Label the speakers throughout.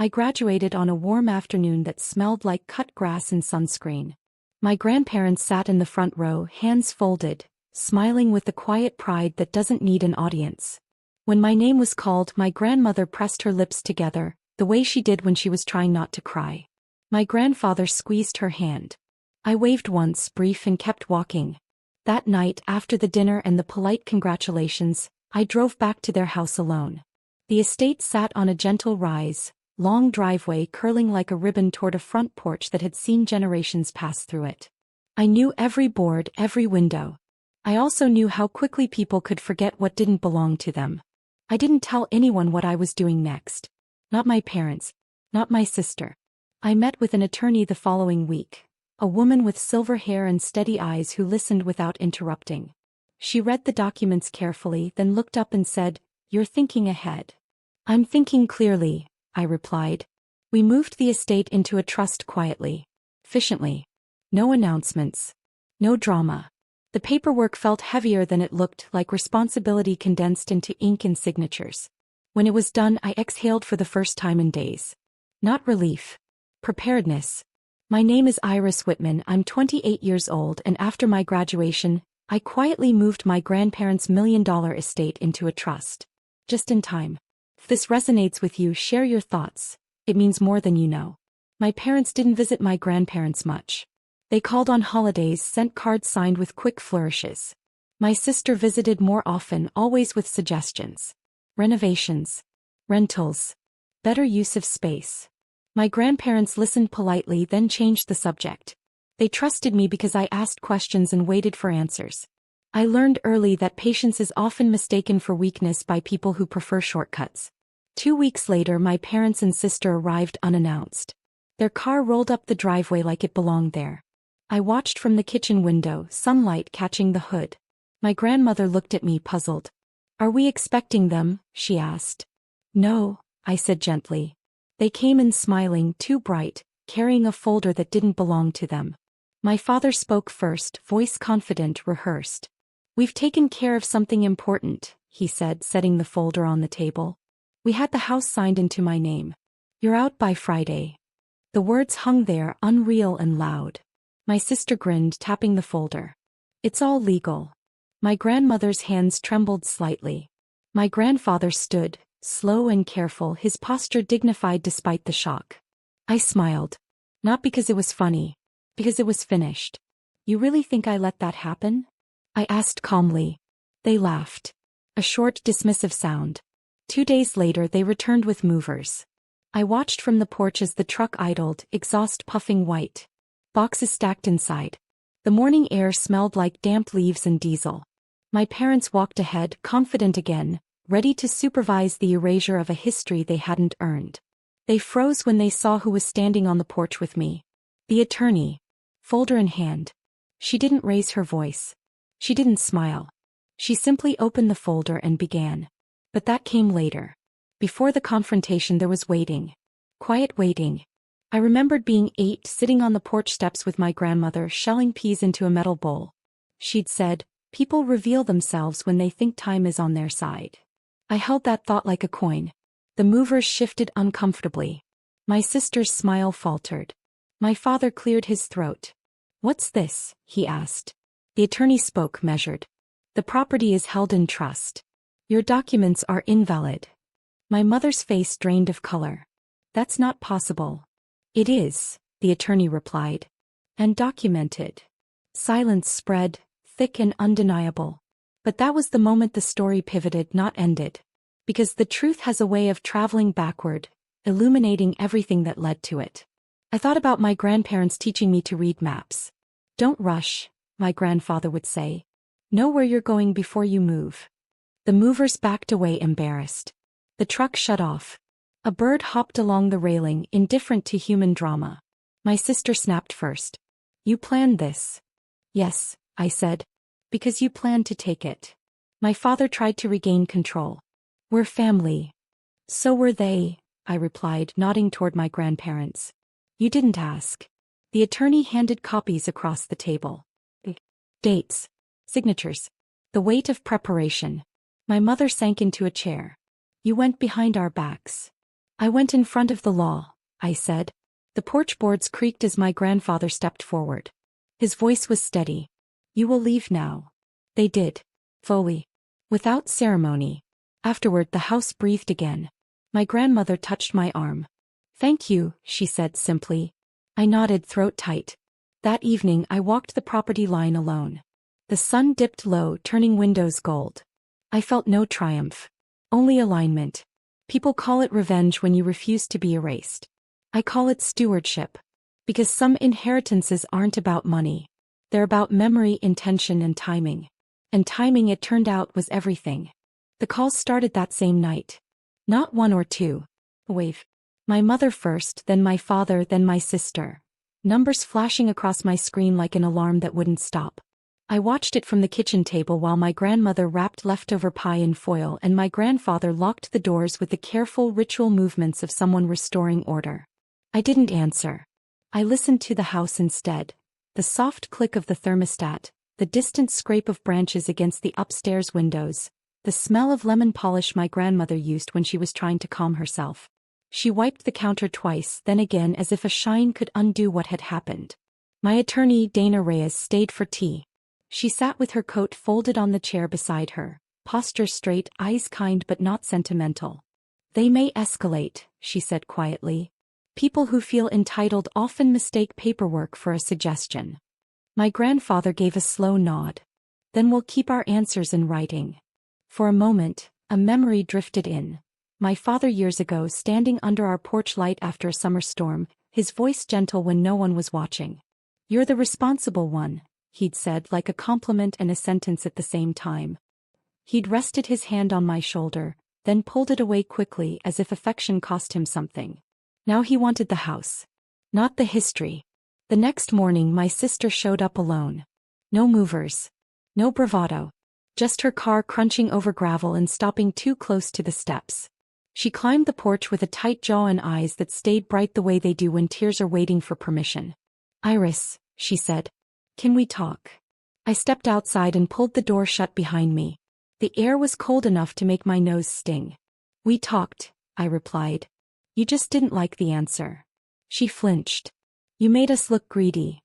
Speaker 1: I graduated on a warm afternoon that smelled like cut grass and sunscreen. My grandparents sat in the front row, hands folded, smiling with the quiet pride that doesn't need an audience. When my name was called, my grandmother pressed her lips together, the way she did when she was trying not to cry. My grandfather squeezed her hand. I waved once, brief, and kept walking. That night, after the dinner and the polite congratulations, I drove back to their house alone. The estate sat on a gentle rise, long driveway curling like a ribbon toward a front porch that had seen generations pass through it. I knew every board, every window. I also knew how quickly people could forget what didn't belong to them. I didn't tell anyone what I was doing next. Not my parents. Not my sister. I met with an attorney the following week, a woman with silver hair and steady eyes who listened without interrupting. She read the documents carefully, then looked up and said, "You're thinking ahead." "I'm thinking clearly," I replied. We moved the estate into a trust quietly, efficiently. No announcements. No drama. The paperwork felt heavier than it looked, like responsibility condensed into ink and signatures. When it was done, I exhaled for the first time in days. Not relief. Preparedness. My name is Iris Whitman, I'm 28 years old, and after my graduation, I quietly moved my grandparents' $1 million estate into a trust. Just in time. If this resonates with you, share your thoughts. It means more than you know. My parents didn't visit my grandparents much. They called on holidays, sent cards signed with quick flourishes. My sister visited more often, always with suggestions. Renovations. Rentals. Better use of space. My grandparents listened politely, then changed the subject. They trusted me because I asked questions and waited for answers. I learned early that patience is often mistaken for weakness by people who prefer shortcuts. 2 weeks later, my parents and sister arrived unannounced. Their car rolled up the driveway like it belonged there. I watched from the kitchen window, sunlight catching the hood. My grandmother looked at me, puzzled. "Are we expecting them?" she asked. "No," I said gently. They came in smiling, too bright, carrying a folder that didn't belong to them. My father spoke first, voice confident, rehearsed. "We've taken care of something important," he said, setting the folder on the table. "We had the house signed into my name. You're out by Friday." The words hung there, unreal and loud. My sister grinned, tapping the folder. "It's all legal." My grandmother's hands trembled slightly. My grandfather stood, slow and careful, his posture dignified despite the shock. I smiled. Not because it was funny. Because it was finished. "You really think I let that happen?" I asked calmly. They laughed. A short, dismissive sound. 2 days later, they returned with movers. I watched from the porch as the truck idled, exhaust puffing white. Boxes stacked inside. The morning air smelled like damp leaves and diesel. My parents walked ahead, confident again, ready to supervise the erasure of a history they hadn't earned. They froze when they saw who was standing on the porch with me. The attorney. Folder in hand. She didn't raise her voice. She didn't smile. She simply opened the folder and began. But that came later. Before the confrontation there was waiting. Quiet waiting. I remembered being 8, sitting on the porch steps with my grandmother, shelling peas into a metal bowl. She'd said, "People reveal themselves when they think time is on their side." I held that thought like a coin. The movers shifted uncomfortably. My sister's smile faltered. My father cleared his throat. "What's this?" he asked. The attorney spoke, measured. "The property is held in trust. Your documents are invalid." My mother's face drained of color. "That's not possible." "It is," the attorney replied. "And documented." Silence spread, thick and undeniable. But that was the moment the story pivoted, not ended. Because the truth has a way of traveling backward, illuminating everything that led to it. I thought about my grandparents teaching me to read maps. "Don't rush," my grandfather would say. "Know where you're going before you move." The movers backed away, embarrassed. The truck shut off. A bird hopped along the railing, indifferent to human drama. My sister snapped first. "You planned this." "Yes," I said. "Because you planned to take it." My father tried to regain control. "We're family." "So were they," I replied, nodding toward my grandparents. "You didn't ask." The attorney handed copies across the table. Dates. Signatures. The weight of preparation. My mother sank into a chair. "You went behind our backs." I went in front of the law, I said. The porch boards creaked as my grandfather stepped forward. His voice was steady. You will leave now. They did. Fully. Without ceremony. Afterward the house breathed again. My grandmother touched my arm. Thank you, she said simply. I nodded, throat tight. That evening I walked the property line alone. The sun dipped low, turning windows gold. I felt no triumph. Only alignment. People call it revenge when you refuse to be erased. I call it stewardship. Because some inheritances aren't about money. They're about memory, intention, and timing. And timing, it turned out, was everything. The calls started that same night. Not one or two. Wave. My mother first, then my father, then my sister. Numbers flashing across my screen like an alarm that wouldn't stop. I watched it from the kitchen table while my grandmother wrapped leftover pie in foil and my grandfather locked the doors with the careful ritual movements of someone restoring order. I didn't answer. I listened to the house instead. The soft click of the thermostat, the distant scrape of branches against the upstairs windows, the smell of lemon polish my grandmother used when she was trying to calm herself. She wiped the counter twice, then again, as if a shine could undo what had happened. My attorney, Dana Reyes, stayed for tea. She sat with her coat folded on the chair beside her, posture straight, eyes kind but not sentimental. They may escalate, she said quietly. People who feel entitled often mistake paperwork for a suggestion. My grandfather gave a slow nod. Then we'll keep our answers in writing. For a moment, a memory drifted in. My father years ago standing under our porch light after a summer storm, his voice gentle when no one was watching. You're the responsible one, he'd said, like a compliment and a sentence at the same time. He'd rested his hand on my shoulder, then pulled it away quickly as if affection cost him something. Now he wanted the house. Not the history. The next morning my sister showed up alone. No movers. No bravado. Just her car crunching over gravel and stopping too close to the steps. She climbed the porch with a tight jaw and eyes that stayed bright the way they do when tears are waiting for permission. Iris, she said. Can we talk? I stepped outside and pulled the door shut behind me. The air was cold enough to make my nose sting. We talked, I replied. You just didn't like the answer. She flinched. You made us look greedy.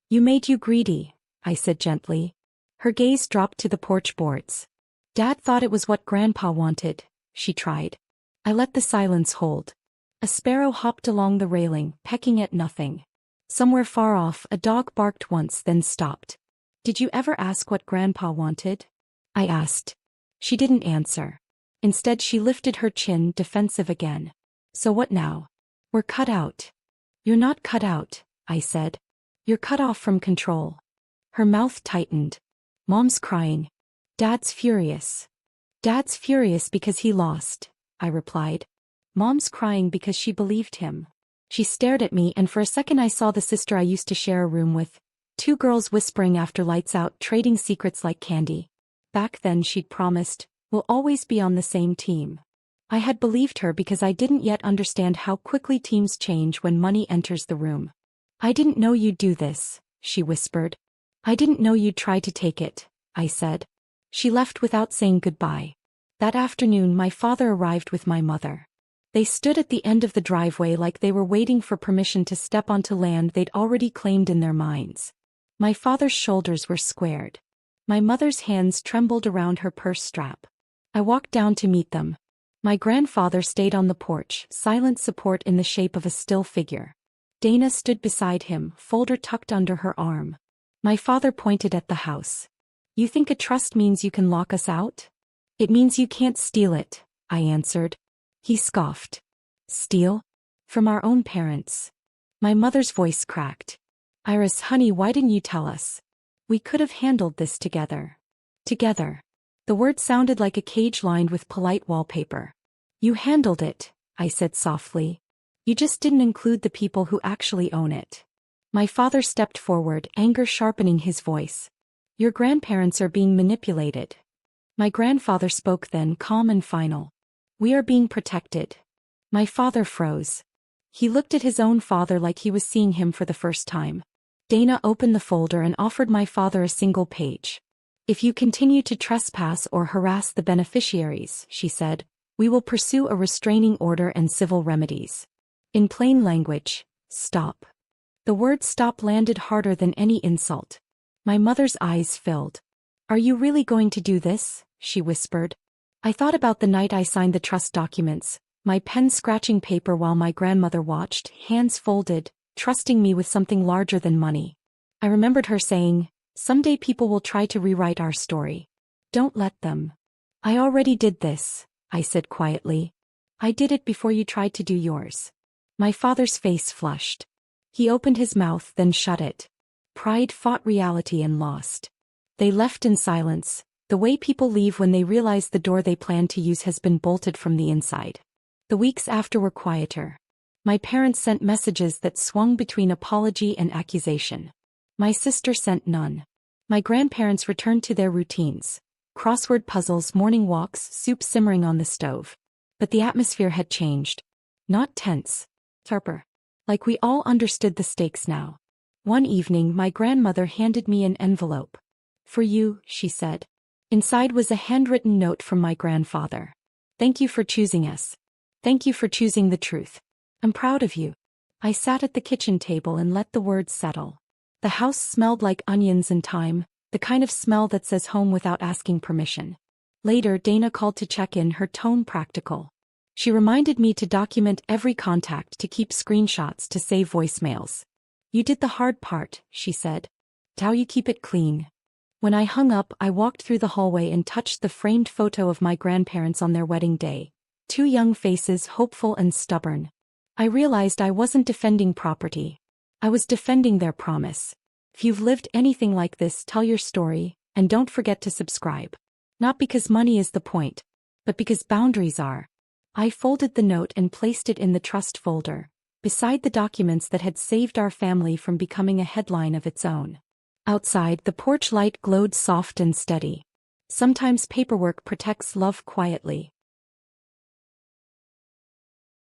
Speaker 1: You made you greedy, I said gently. Her gaze dropped to the porch boards. Dad thought it was what Grandpa wanted, she tried. I let the silence hold. A sparrow hopped along the railing, pecking at nothing. Somewhere far off, a dog barked once, then stopped. Did you ever ask what Grandpa wanted? I asked. She didn't answer. Instead, she lifted her chin, defensive again. So what now? We're cut out. You're not cut out, I said. You're cut off from control. Her mouth tightened. Mom's crying. Dad's furious. Dad's furious because he lost, I replied. Mom's crying because she believed him. She stared at me and for a second I saw the sister I used to share a room with. Two girls whispering after lights out, trading secrets like candy. Back then she'd promised, we'll always be on the same team. I had believed her because I didn't yet understand how quickly teams change when money enters the room. I didn't know you'd do this, she whispered. I didn't know you'd try to take it, I said. She left without saying goodbye. That afternoon my father arrived with my mother. They stood at the end of the driveway like they were waiting for permission to step onto land they'd already claimed in their minds. My father's shoulders were squared. My mother's hands trembled around her purse strap. I walked down to meet them. My grandfather stayed on the porch, silent support in the shape of a still figure. Dana stood beside him, folder tucked under her arm. My father pointed at the house. You think a trust means you can lock us out? It means you can't steal it, I answered. He scoffed. Steal? From our own parents. My mother's voice cracked. Iris, honey, why didn't you tell us? We could have handled this together. Together. The word sounded like a cage lined with polite wallpaper. You handled it, I said softly. You just didn't include the people who actually own it. My father stepped forward, anger sharpening his voice. Your grandparents are being manipulated. My grandfather spoke then, calm and final. We are being protected. My father froze. He looked at his own father like he was seeing him for the first time. Dana opened the folder and offered my father a single page. If you continue to trespass or harass the beneficiaries, she said, We will pursue a restraining order and civil remedies. In plain language, stop. The word stop landed harder than any insult. My mother's eyes filled. Are you really going to do this? She whispered. I thought about the night I signed the trust documents, my pen scratching paper while my grandmother watched, hands folded, trusting me with something larger than money. I remembered her saying, someday people will try to rewrite our story. Don't let them. I already did this, I said quietly. I did it before you tried to do yours. My father's face flushed. He opened his mouth then shut it. Pride fought reality and lost. They left in silence, the way people leave when they realize the door they plan to use has been bolted from the inside. The weeks after were quieter. My parents sent messages that swung between apology and accusation. My sister sent none. My grandparents returned to their routines. Crossword puzzles, morning walks, soup simmering on the stove. But the atmosphere had changed. Not tense. Sharper. Like we all understood the stakes now. One evening my grandmother handed me an envelope. For you, she said. Inside was a handwritten note from my grandfather. Thank you for choosing us. Thank you for choosing the truth. I'm proud of you. I sat at the kitchen table and let the words settle. The house smelled like onions and thyme, the kind of smell that says home without asking permission. Later, Dana called to check in, her tone practical. She reminded me to document every contact, to keep screenshots, to save voicemails. You did the hard part, she said. How you keep it clean. When I hung up, I walked through the hallway and touched the framed photo of my grandparents on their wedding day. Two young faces, hopeful and stubborn. I realized I wasn't defending property. I was defending their promise. If you've lived anything like this, tell your story, and don't forget to subscribe. Not because money is the point, but because boundaries are. I folded the note and placed it in the trust folder, beside the documents that had saved our family from becoming a headline of its own. Outside, the porch light glowed soft and steady. Sometimes paperwork protects love quietly.